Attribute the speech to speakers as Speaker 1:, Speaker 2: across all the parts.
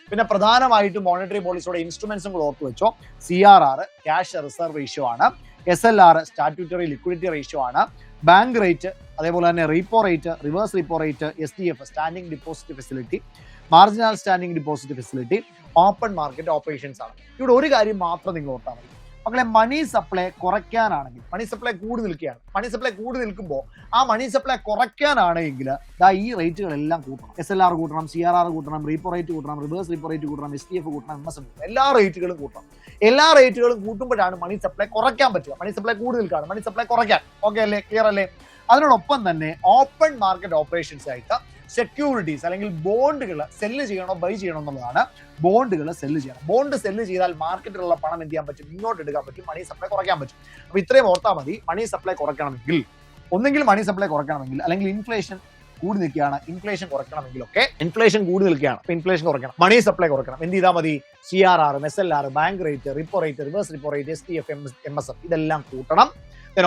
Speaker 1: പിന്നെ പ്രധാനമായിട്ടും മോണിറ്ററി പോളിസിയുടെ ഇൻസ്ട്രുമെന്റ്സും കൂടെ ഓർത്ത് വെച്ചോ. CRR ക്യാഷ് റിസർവ് റേഷ്യോ ആണ്, SLR സ്റ്റാറ്റ്യൂട്ടറി ലിക്വിഡിറ്റി റേഷ്യോ ആണ്, ബാങ്ക് റേറ്റ്, അതേപോലെ തന്നെ repo rate, reverse repo rate, SDF standing deposit facility, marginal standing deposit facility, open market operations ആണ്. ഇവിടെ ഒരു കാര്യം മാത്രം നിങ്ങൾ ഓർത്താൽ മതി മക്കളെ, മണി സപ്ലൈ കുറയ്ക്കാനാണെങ്കിൽ, മണി സപ്ലൈ കൂടി നിൽക്കുകയാണ്, മണി സപ്ലൈ കൂടി നിൽക്കുമ്പോൾ ആ മണി സപ്ലൈ കുറയ്ക്കാനാണെങ്കിൽ ഈ റേറ്റുകളെല്ലാം കൂട്ടണം. SLR കൂട്ടണം, CRR കൂട്ടണം, റീപ്പോ റേറ്റ് കൂട്ടണം, റിവേഴ്സ് റീപ്പോ റേറ്റ് കൂട്ടണം, SDF കൂട്ടണം, MSF കൂട്ടണം, എല്ലാ റേറ്റുകളും കൂട്ടണം. എല്ലാ റേറ്റുകളും കൂട്ടുമ്പോഴാണ് മണി സപ്ലൈ കുറയ്ക്കാൻ പറ്റുക. മണി സപ്ലൈ കൂടി നിൽക്കുകയാണ്, മണി സപ്ലൈ കുറയ്ക്കാൻ. ഓക്കെ അല്ലേ? ക്ലിയർ അല്ലേ? അതിനോടൊപ്പം തന്നെ ഓപ്പൺ മാർക്കറ്റ് ഓപ്പറേഷൻസ് ആയിട്ട് സെക്യൂരിറ്റീസ് അല്ലെങ്കിൽ ബോണ്ടുകൾ സെല്ല് ചെയ്യണോ ബൈ ചെയ്യണോ എന്നുള്ളതാണ്. ബോണ്ടുകൾ സെല്ല് ചെയ്യണം. ബോണ്ട് സെല്ല് ചെയ്താൽ മാർക്കറ്റിലുള്ള പണം എന്ത് ചെയ്യാൻ പറ്റും? മുന്നോട്ട് എടുക്കാൻ പറ്റും, മണി സപ്ലൈ കുറയ്ക്കാൻ പറ്റും. അപ്പൊ ഇത്രയും ഓർത്താൽ മതി. മണി സപ്ലൈ കുറയ്ക്കണമെങ്കിൽ, ഒന്നെങ്കിൽ മണി സപ്ലൈ കുറയ്ക്കണമെങ്കിൽ, അല്ലെങ്കിൽ ഇൻഫ്ലേഷൻ കൂടി നിൽക്കുകയാണ്, ഇൻഫ്ലേഷൻ കുറയ്ക്കണമെങ്കിലൊക്കെ, ഇൻഫ്ലേഷൻ കൂടി നിൽക്കുകയാണ്, അപ്പൊ ഇൻഫ്ലേഷൻ കുറയ്ക്കണം, മണി സപ്ലൈ കുറയ്ക്കണം. എന്ത് ചെയ്താൽ മതി? CRR, SLR, bank rate, repo rate, reverse repo rate, SDF, MSF ഇതെല്ലാം കൂട്ടണം.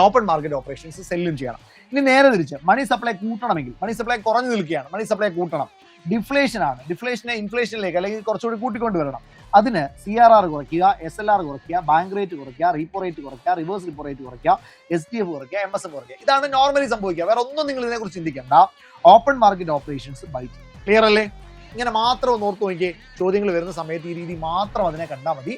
Speaker 1: ഓപ്പൺ മാർക്കറ്റ് ഓപ്പറേഷൻസ് സെല്ലും ചെയ്യണം. ഇനി നേരെ തിരിച്ച് മണി സപ്ലൈ കൂട്ടണമെങ്കിൽ, മണി സപ്ലൈ കുറഞ്ഞു നിൽക്കുകയാണ്, മണി സപ്ലൈ കൂട്ടണം. ഡിഫ്ലേഷൻ ആണ്, ഡിഫ്ലേഷനെ ഇൻഫ്ലേഷനിലേക്ക് അല്ലെങ്കിൽ കുറച്ചുകൂടി കൂട്ടിക്കൊണ്ടുവരണം. അതിന് CRR കുറയ്ക്കുക, SLR കുറയ്ക്കുക, ബാങ്ക് റേറ്റ് കുറയ്ക്കുക, റീപ്പോ റേറ്റ് കുറയ്ക്കുക, റിവേഴ്സ് റിപ്പോ റേറ്റ് കുറയ്ക്കുക, SDF കുറയ്ക്കുക, MSF കുറയ്ക്കുക. ഇതാണ് നോർമലി സംഭവിക്കുക. വേറെ ഒന്നും നിങ്ങൾ ഇതിനെക്കുറിച്ച് ചിന്തിക്കേണ്ട. Open market operations by. Clear അല്ലേ? ഇങ്ങനെ മാത്രം ഒന്ന് ഓർത്ത് നോക്കിയേ. ചോദ്യങ്ങൾ വരുന്ന സമയത്ത് ഈ രീതി മാത്രം അതിനെ കണ്ടാൽ മതി.